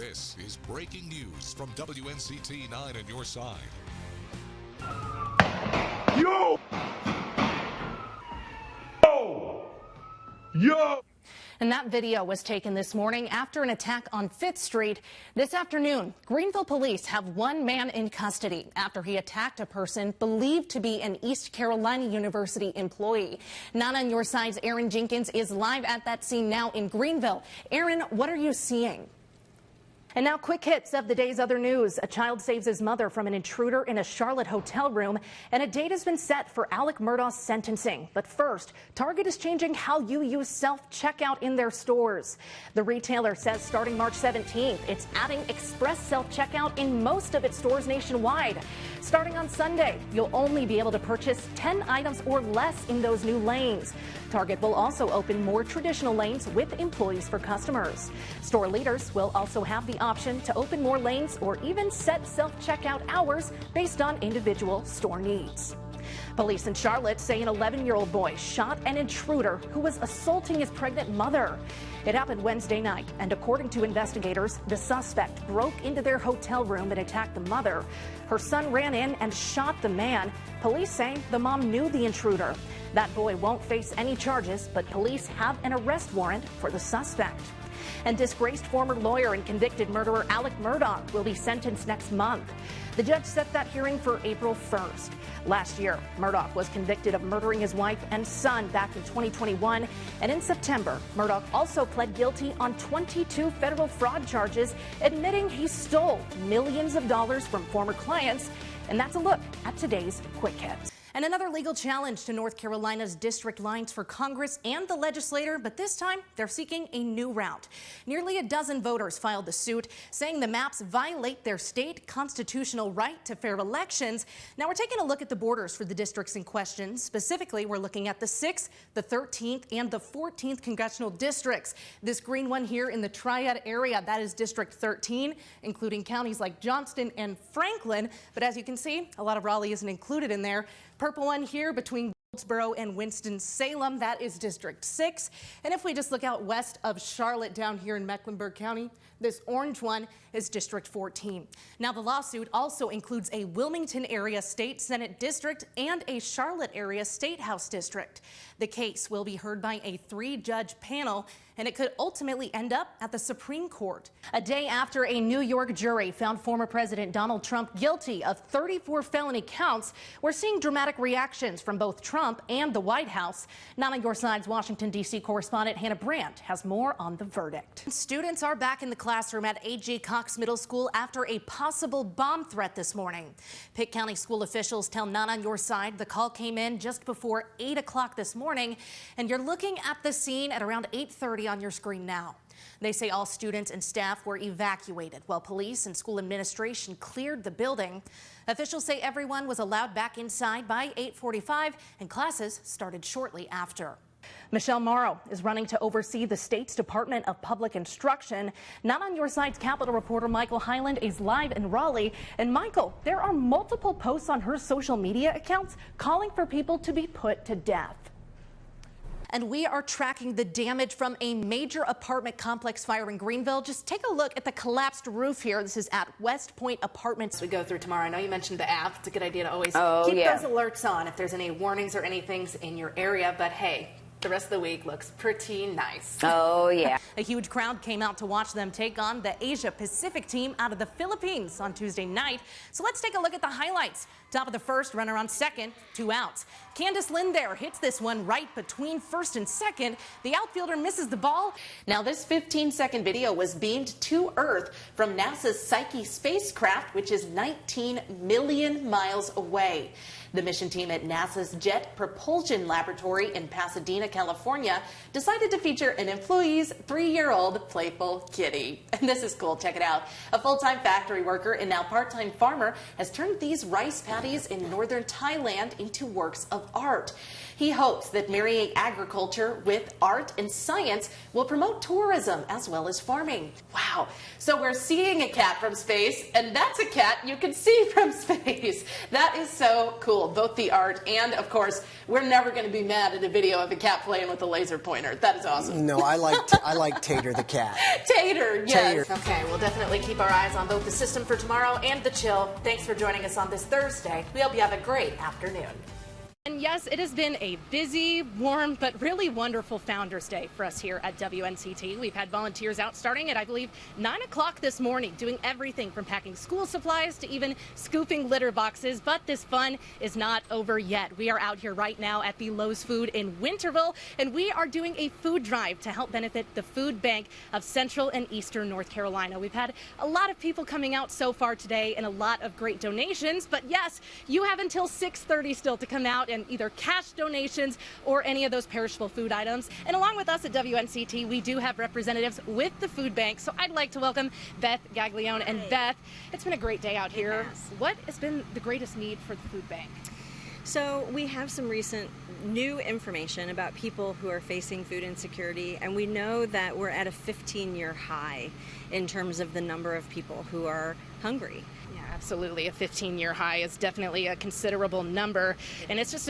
This is breaking news from WNCT 9 on your side. Yo! Yo! And that video was taken this morning after an attack on 5th Street. This afternoon, Greenville police have one man in custody after he attacked a person believed to be an East Carolina University employee. Not on your side's Aaron Jenkins is live at that scene now in Greenville. Aaron, what are you seeing? And now quick hits of the day's other news. A child saves his mother from an intruder in a Charlotte hotel room, and a date has been set for Alec Murdaugh's sentencing. But first, Target is changing how you use self-checkout in their stores. The retailer says starting March 17th, it's adding express self-checkout in most of its stores nationwide. Starting on Sunday, you'll only be able to purchase 10 items or less in those new lanes. Target will also open more traditional lanes with employees for customers. Store leaders will also have the option to open more lanes or even set self-checkout hours based on individual store needs. Police in Charlotte say an 11-year-old boy shot an intruder who was assaulting his pregnant mother. It happened Wednesday night, and according to investigators, the suspect broke into their hotel room and attacked the mother. Her son ran in and shot the man. Police say the mom knew the intruder. That boy won't face any charges, but police have an arrest warrant for the suspect. And disgraced former lawyer and convicted murderer Alec Murdaugh will be sentenced next month. The judge set that hearing for April 1st. Last year, Murdaugh was convicted of murdering his wife and son back in 2021. And in September, Murdaugh also pled guilty on 22 federal fraud charges, admitting he stole millions of dollars from former clients. And that's a look at today's Quick Hits. And another legal challenge to North Carolina's district lines for Congress and the legislature, but this time they're seeking a new route. Nearly a dozen voters filed the suit, saying the maps violate their state constitutional right to fair elections. Now we're taking a look at the borders for the districts in question. Specifically, we're looking at the 6th, the 13th, and the 14th congressional districts. This green one here in the Triad area, that is District 13, including counties like Johnston and Franklin. But as you can see, a lot of Raleigh isn't included in there. Purple one here between Goldsboro and Winston-Salem, that is District 6. And if we just look out west of Charlotte down here in Mecklenburg County, this orange one is District 14. Now the lawsuit also includes a Wilmington area state Senate district and a Charlotte area state house district. The case will be heard by a 3-judge panel, and it could ultimately end up at the Supreme Court. A day after a New York jury found former President Donald Trump guilty of 34 felony counts, we're seeing dramatic reactions from both Trump and the White House. Not on your side's Washington, D.C. correspondent Hannah Brandt has more on the verdict. Students are back in the classroom at A.J. Cox Middle School after a possible bomb threat this morning. Pitt County school officials tell Not on Your Side the call came in just before 8 o'clock this morning, and you're looking at the scene at around 8:30 on your screen now. They say all students and staff were evacuated while police and school administration cleared the building. Officials say everyone was allowed back inside by 8:45 and classes started shortly after. Michelle Morrow is running to oversee the state's Department of Public Instruction. Not on your side's Capitol reporter Michael Hyland is live in Raleigh. And Michael, there are multiple posts on her social media accounts calling for people to be put to death. And we are tracking the damage from a major apartment complex fire in Greenville. Just take a look at the collapsed roof here. This is at West Point Apartments. We go through tomorrow. I know you mentioned the app. It's a good idea to always keep those alerts on if there's any warnings or anything in your area. But hey, the rest of the week looks pretty nice. Oh, yeah. A huge crowd came out to watch them take on the Asia Pacific team out of the Philippines on Tuesday night. So let's take a look at the highlights. Top of the first, runner on second, 2 outs. Candace Lynn there hits this one right between first and second. The outfielder misses the ball. Now this 15-second video was beamed to Earth from NASA's Psyche spacecraft, which is 19 million miles away. The mission team at NASA's Jet Propulsion Laboratory in Pasadena, California, decided to feature an employee's 3-year-old playful kitty. And this is cool. Check it out. A full-time factory worker and now part-time farmer has turned these rice paddies in northern Thailand into works of art. He hopes that marrying agriculture with art and science will promote tourism as well as farming. Wow. So we're seeing a cat from space, and that's a cat you can see from space. That is so cool, both the art and, of course, we're never going to be mad at a video of a cat playing with a laser pointer. That is awesome. No, I like Tater the cat. Tater, yes. Tater. Okay, we'll definitely keep our eyes on both the system for tomorrow and the chill. Thanks for joining us on this Thursday. We hope you have a great afternoon. And yes, it has been a busy, warm, but really wonderful Founders Day for us here at WNCT. We've had volunteers out starting at, I believe, 9 o'clock this morning, doing everything from packing school supplies to even scooping litter boxes. But this fun is not over yet. We are out here right now at the Lowe's Food in Winterville, and we are doing a food drive to help benefit the food bank of Central and Eastern North Carolina. We've had a lot of people coming out so far today and a lot of great donations. But yes, you have until 6:30 still to come out and either cash donations or any of those perishable food items. And along with us at WNCT, we do have representatives with the food bank. So I'd like to welcome Beth Gaglione. And Beth, it's been a great day out here. What has been the greatest need for the food bank? So we have some recent new information about people who are facing food insecurity, and we know that we're at a 15-year high in terms of the number of people who are hungry. Yeah, absolutely. A 15-year high is definitely a considerable number. And it's just,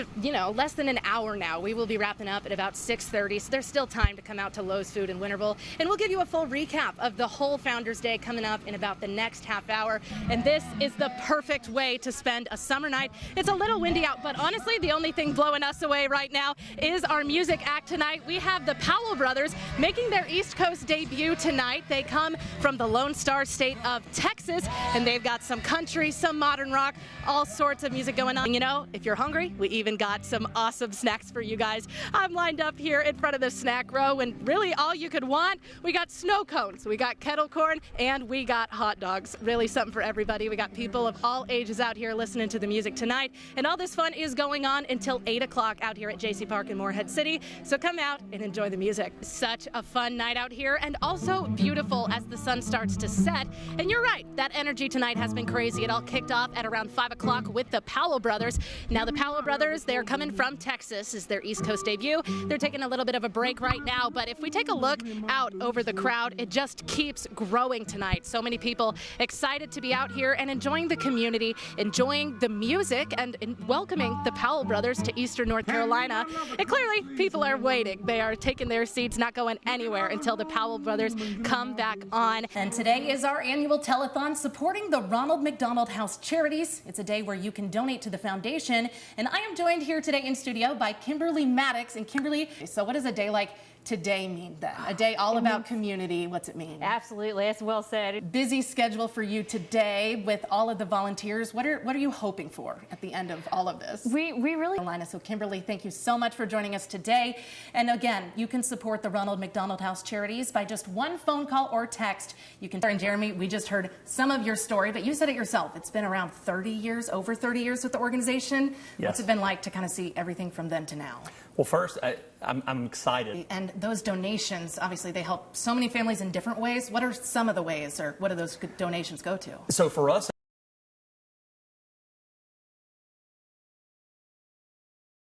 less than an hour now. We will be wrapping up at about 6:30. So there's still time to come out to Lowe's Food in Winterville. And we'll give you a full recap of the whole Founders Day coming up in about the next half hour. And this is the perfect way to spend a summer night. It's a little windy out, but honestly, the only thing blowing us away right now is our music act tonight. We have the Powell Brothers making their East Coast debut tonight. They come from the Lone Star State of Texas, and they've got some country, some modern rock, all sorts of music going on. If you're hungry, we even got some awesome snacks for you guys. I'm lined up here in front of the snack row, and really all you could want. We got snow cones, we got kettle corn, and we got hot dogs. Really something for everybody. We got people of all ages out here listening to the music tonight, and all this fun is going on until 8 o'clock out here at JC Park in Morehead City. So come out and enjoy the music. Such a fun night out here, and also beautiful as the sun starts to set. And you're right, that energy tonight has been crazy. It all kicked off at around 5 o'clock with the Powell Brothers. Now the Powell Brothers, they're coming from Texas. Is their East Coast debut. They're taking a little bit of a break right now, but if we take a look out over the crowd, it just keeps growing tonight. So many people excited to be out here and enjoying the community, enjoying the music, and welcoming the Powell Brothers to Eastern North Carolina. And clearly, people are waiting. They are taking their seats, not going anywhere until the Powell Brothers come back on. And today is our annual telethon supporting the Ronald McDonald House Charities. It's a day where you can donate to the foundation. And I am joined here today in studio by Kimberly Maddox. And Kimberly, so what does a day like today mean then? A day all about community. What's it mean? Absolutely, that's well said. Busy schedule for you today with all of the volunteers. What are you hoping for at the end of all of this? We really Alayna. So Kimberly, thank you so much for joining us today. And again, you can support the Ronald McDonald House Charities by just one phone call or text. You can. And Jeremy, we just heard some of your story, but you said it yourself. It's been around 30 years, over 30 years with the organization. Yes. What's it been like to kind of see everything from then to now? Well, first, I'm excited. And those donations, obviously, they help so many families in different ways. What are some of the ways, or what do those donations go to? So for us,